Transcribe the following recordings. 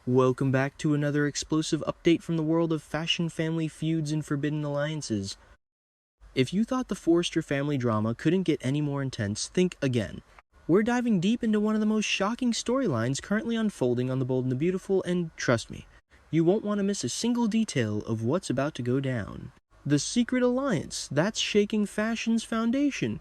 Welcome back to another explosive update from the world of fashion family feuds and forbidden alliances. If you thought the Forrester family drama couldn't get any more intense, think again. We're diving deep into one of the most shocking storylines currently unfolding on The Bold and the Beautiful, and trust me, you won't want to miss a single detail of what's about to go down. The secret alliance that's shaking fashion's foundation.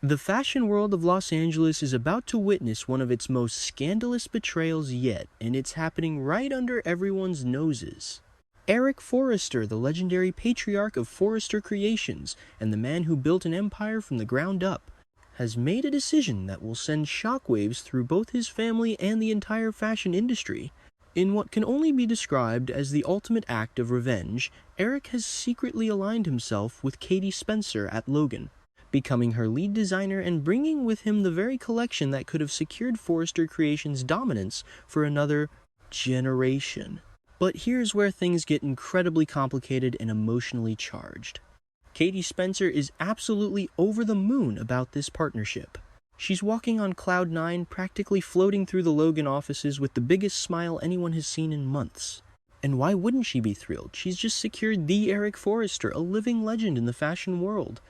The fashion world of Los Angeles is about to witness one of its most scandalous betrayals yet, and it's happening right under everyone's noses. Eric Forrester, the legendary patriarch of Forrester Creations, and the man who built an empire from the ground up, has made a decision that will send shockwaves through both his family and the entire fashion industry. In what can only be described as the ultimate act of revenge, Eric has secretly aligned himself with Katie Spencer at Logan, becoming her lead designer and bringing with him the very collection that could have secured Forrester Creations' dominance for another generation. But here's where things get incredibly complicated and emotionally charged. Katie Spencer is absolutely over the moon about this partnership. She's walking on cloud nine, practically floating through the Logan offices with the biggest smile anyone has seen in months. And why wouldn't she be thrilled? She's just secured the Eric Forrester, a living legend in the fashion world.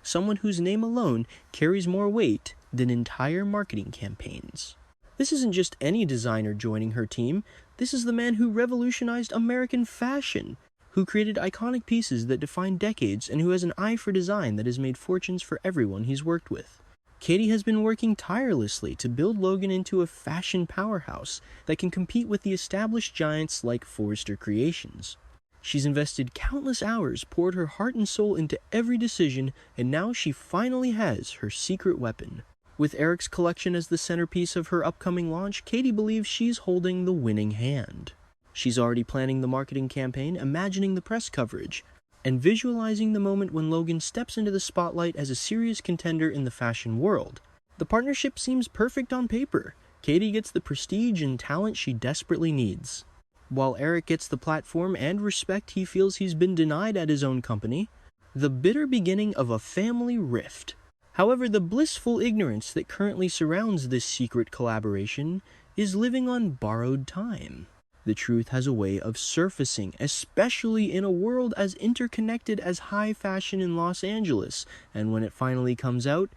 Someone whose name alone carries more weight than entire marketing campaigns. This isn't just any designer joining her team. This is the man who revolutionized American fashion, who created iconic pieces that define decades, and who has an eye for design that has made fortunes for everyone he's worked with. Katie has been working tirelessly to build Logan into a fashion powerhouse that can compete with the established giants like Forrester Creations. She's invested countless hours, poured her heart and soul into every decision, and now she finally has her secret weapon. With Eric's collection as the centerpiece of her upcoming launch, Katie believes she's holding the winning hand. She's already planning the marketing campaign, imagining the press coverage, and visualizing the moment when Logan steps into the spotlight as a serious contender in the fashion world. The partnership seems perfect on paper. Katie gets the prestige and talent she desperately needs, while Eric gets the platform and respect he feels he's been denied at his own company. The bitter beginning of a family rift. However, the blissful ignorance that currently surrounds this secret collaboration is living on borrowed time. The truth has a way of surfacing, especially in a world as interconnected as high fashion in Los Angeles, and when it finally comes out,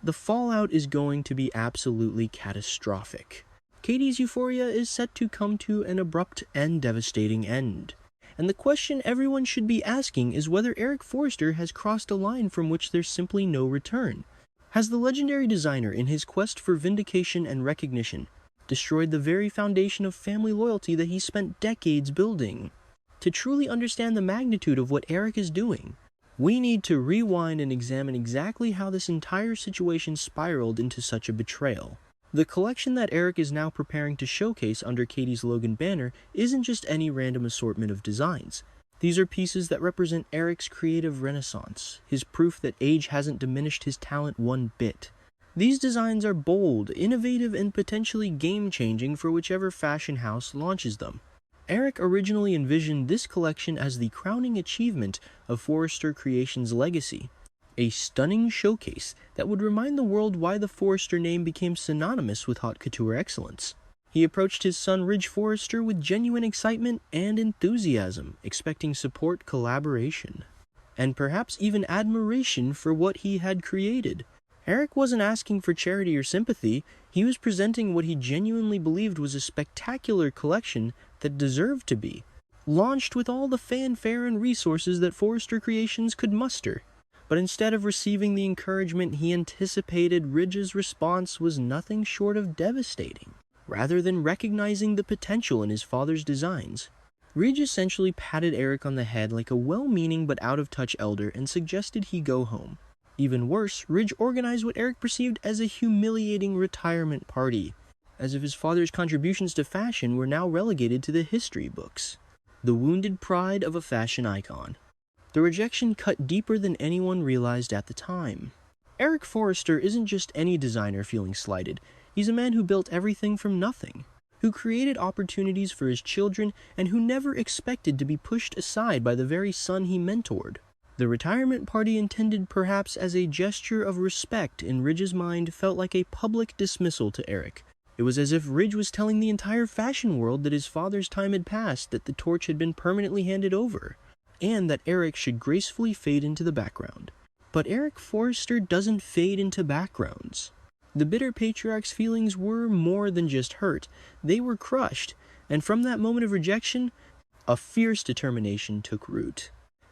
the fallout is going to be absolutely catastrophic. Katie's euphoria is set to come to an abrupt and devastating end. And the question everyone should be asking is whether Eric Forrester has crossed a line from which there's simply no return. Has the legendary designer, in his quest for vindication and recognition, destroyed the very foundation of family loyalty that he spent decades building? To truly understand the magnitude of what Eric is doing, we need to rewind and examine exactly how this entire situation spiraled into such a betrayal. The collection that Eric is now preparing to showcase under Katie's Logan banner isn't just any random assortment of designs. These are pieces that represent Eric's creative renaissance, his proof that age hasn't diminished his talent one bit. These designs are bold, innovative, and potentially game-changing for whichever fashion house launches them. Eric originally envisioned this collection as the crowning achievement of Forrester Creations' legacy. A stunning showcase that would remind the world why the Forrester name became synonymous with haute couture excellence. He approached his son Ridge Forrester with genuine excitement and enthusiasm, expecting support, collaboration, and perhaps even admiration for what he had created. Eric wasn't asking for charity or sympathy. He was presenting what he genuinely believed was a spectacular collection that deserved to be launched with all the fanfare and resources that Forrester Creations could muster. But instead of receiving the encouragement he anticipated, Ridge's response was nothing short of devastating. Rather than recognizing the potential in his father's designs, Ridge essentially patted Eric on the head like a well-meaning but out-of-touch elder and suggested he go home. Even worse, Ridge organized what Eric perceived as a humiliating retirement party, as if his father's contributions to fashion were now relegated to the history books. The wounded pride of a fashion icon. The rejection cut deeper than anyone realized at the time. Eric Forrester isn't just any designer feeling slighted. He's a man who built everything from nothing, who created opportunities for his children, and who never expected to be pushed aside by the very son he mentored. The retirement party, intended perhaps as a gesture of respect in Ridge's mind, felt like a public dismissal to Eric, It was as if Ridge was telling the entire fashion world that his father's time had passed, that the torch had been permanently handed over, and that Eric should gracefully fade into the background. But Eric Forrester doesn't fade into backgrounds. The bitter patriarch's feelings were more than just hurt. They were crushed, and from that moment of rejection, a fierce determination took root.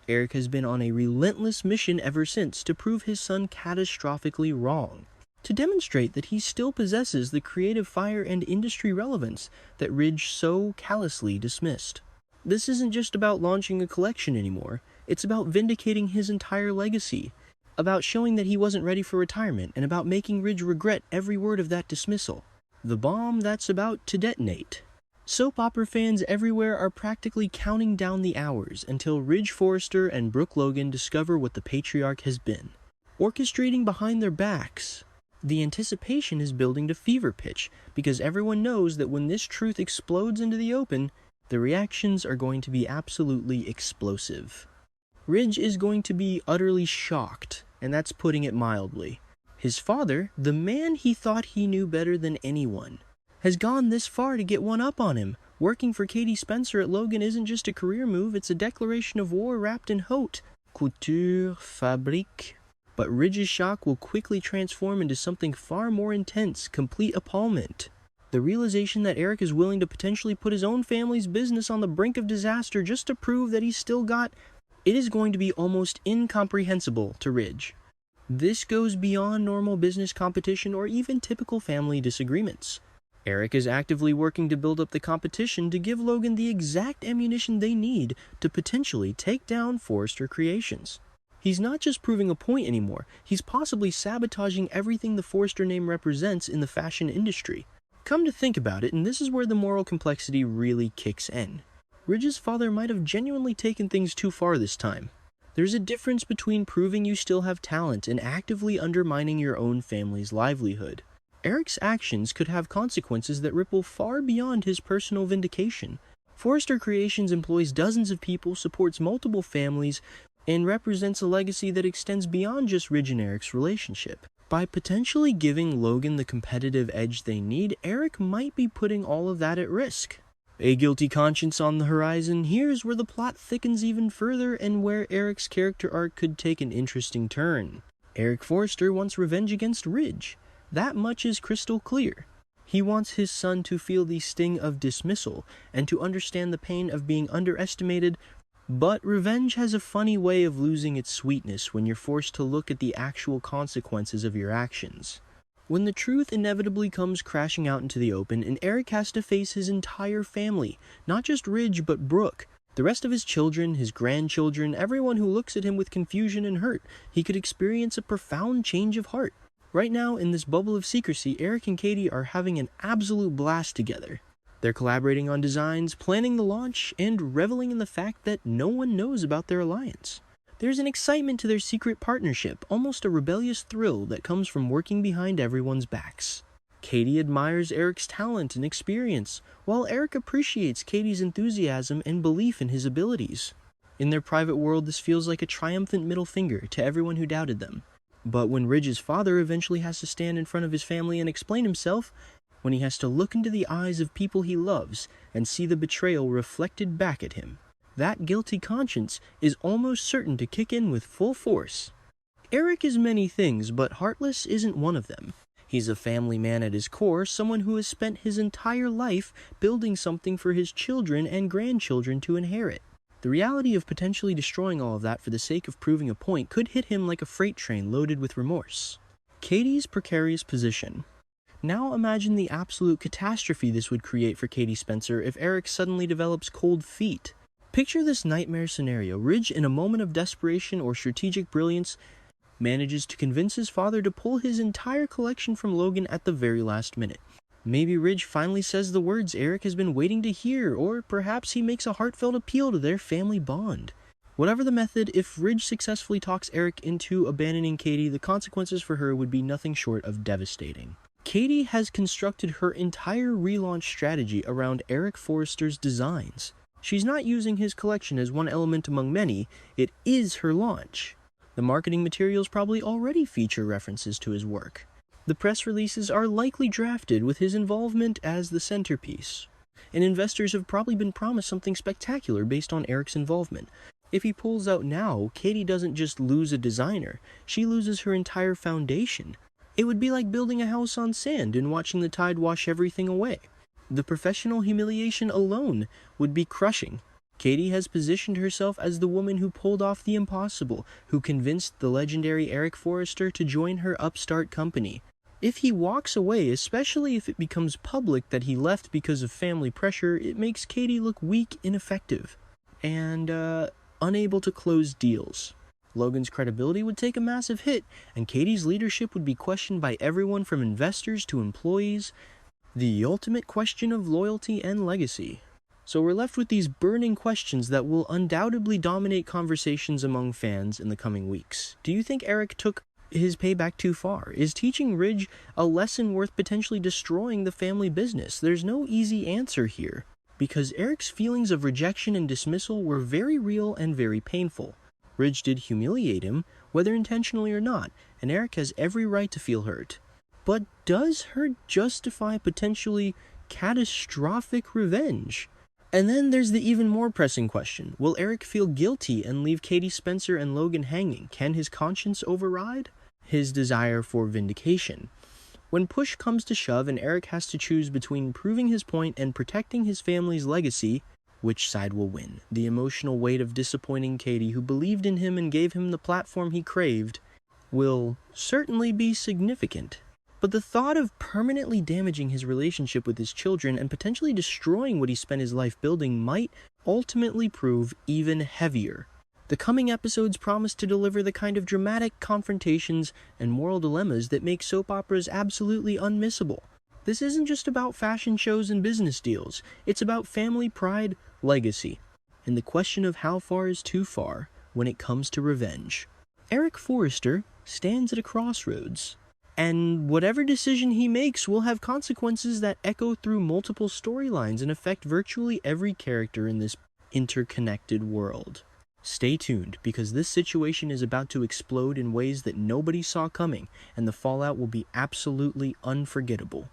Eric has been on a relentless mission ever since to prove his son catastrophically wrong, to demonstrate that he still possesses the creative fire and industry relevance that Ridge so callously dismissed. This isn't just about launching a collection anymore, it's about vindicating his entire legacy, about showing that he wasn't ready for retirement, and about making Ridge regret every word of that dismissal. The bomb that's about to detonate. Soap opera fans everywhere are practically counting down the hours until Ridge Forrester and Brooke Logan discover what the patriarch has been, orchestrating behind their backs. The anticipation is building to fever pitch, because everyone knows that when this truth explodes into the open, the reactions are going to be absolutely explosive. Ridge is going to be utterly shocked, and that's putting it mildly. His father, the man he thought he knew better than anyone, has gone this far to get one up on him. Working for Katie Spencer at Logan isn't just a career move, it's a declaration of war wrapped in haute couture fabrique. But Ridge's shock will quickly transform into something far more intense, complete appallment. The realization that Eric is willing to potentially put his own family's business on the brink of disaster just to prove that he's still got it is going to be almost incomprehensible to Ridge. This goes beyond normal business competition or even typical family disagreements. Eric is actively working to build up the competition to give Logan the exact ammunition they need to potentially take down Forrester Creations. He's not just proving a point anymore, he's possibly sabotaging everything the Forrester name represents in the fashion industry. Come to think about it, and this is where the moral complexity really kicks in. Ridge's father might have genuinely taken things too far this time. There's a difference between proving you still have talent and actively undermining your own family's livelihood. Eric's actions could have consequences that ripple far beyond his personal vindication. Forrester Creations employs dozens of people, supports multiple families, and represents a legacy that extends beyond just Ridge and Eric's relationship. By potentially giving Logan the competitive edge they need, Eric might be putting all of that at risk. A guilty conscience on the horizon, here's where the plot thickens even further and where Eric's character arc could take an interesting turn. Eric Forrester wants revenge against Ridge. That much is crystal clear. He wants his son to feel the sting of dismissal and to understand the pain of being underestimated, but revenge has a funny way of losing its sweetness when you're forced to look at the actual consequences of your actions. When the truth inevitably comes crashing out into the open and Eric has to face his entire family, not just Ridge but Brooke, the rest of his children, his grandchildren, everyone who looks at him with confusion and hurt, he could experience a profound change of heart. Right now, in this bubble of secrecy, Eric and Katie are having an absolute blast together. They're collaborating on designs, planning the launch, and reveling in the fact that no one knows about their alliance. There's an excitement to their secret partnership, almost a rebellious thrill that comes from working behind everyone's backs. Katie admires Eric's talent and experience, while Eric appreciates Katie's enthusiasm and belief in his abilities. In their private world, this feels like a triumphant middle finger to everyone who doubted them. But when Ridge's father eventually has to stand in front of his family and explain himself, when he has to look into the eyes of people he loves and see the betrayal reflected back at him, that guilty conscience is almost certain to kick in with full force. Eric is many things, but heartless isn't one of them. He's a family man at his core, someone who has spent his entire life building something for his children and grandchildren to inherit. The reality of potentially destroying all of that for the sake of proving a point could hit him like a freight train loaded with remorse. Katie's precarious position. Now imagine the absolute catastrophe this would create for Katie Spencer if Eric suddenly develops cold feet. Picture this nightmare scenario. Ridge, in a moment of desperation or strategic brilliance, manages to convince his father to pull his entire collection from Logan at the very last minute. Maybe Ridge finally says the words Eric has been waiting to hear, or perhaps he makes a heartfelt appeal to their family bond. Whatever the method, if Ridge successfully talks Eric into abandoning Katie, the consequences for her would be nothing short of devastating. Katie has constructed her entire relaunch strategy around Eric Forrester's designs. She's not using his collection as one element among many, it is her launch. The marketing materials probably already feature references to his work. The press releases are likely drafted with his involvement as the centerpiece, and investors have probably been promised something spectacular based on Eric's involvement. If he pulls out now, Katie doesn't just lose a designer, she loses her entire foundation. It would be like building a house on sand and watching the tide wash everything away. The professional humiliation alone would be crushing. Katie has positioned herself as the woman who pulled off the impossible, who convinced the legendary Eric Forrester to join her upstart company. If he walks away, especially if it becomes public that he left because of family pressure, it makes Katie look weak, ineffective, and unable to close deals. Logan's credibility would take a massive hit, and Katie's leadership would be questioned by everyone from investors to employees. The ultimate question of loyalty and legacy. So we're left with these burning questions that will undoubtedly dominate conversations among fans in the coming weeks. Do you think Eric took his payback too far? Is teaching Ridge a lesson worth potentially destroying the family business? There's no easy answer here, because Eric's feelings of rejection and dismissal were very real and very painful. Ridge did humiliate him, whether intentionally or not, and Eric has every right to feel hurt. But does hurt justify potentially catastrophic revenge? And then there's the even more pressing question. Will Eric feel guilty and leave Katie Spencer and Logan hanging? Can his conscience override his desire for vindication? When push comes to shove and Eric has to choose between proving his point and protecting his family's legacy, which side will win? The emotional weight of disappointing Katie, who believed in him and gave him the platform he craved, will certainly be significant. But the thought of permanently damaging his relationship with his children and potentially destroying what he spent his life building might ultimately prove even heavier. The coming episodes promise to deliver the kind of dramatic confrontations and moral dilemmas that make soap operas absolutely unmissable. This isn't just about fashion shows and business deals. It's about family pride, legacy, and the question of how far is too far when it comes to revenge. Eric Forrester stands at a crossroads. And whatever decision he makes will have consequences that echo through multiple storylines and affect virtually every character in this interconnected world. Stay tuned, because this situation is about to explode in ways that nobody saw coming, and the fallout will be absolutely unforgettable.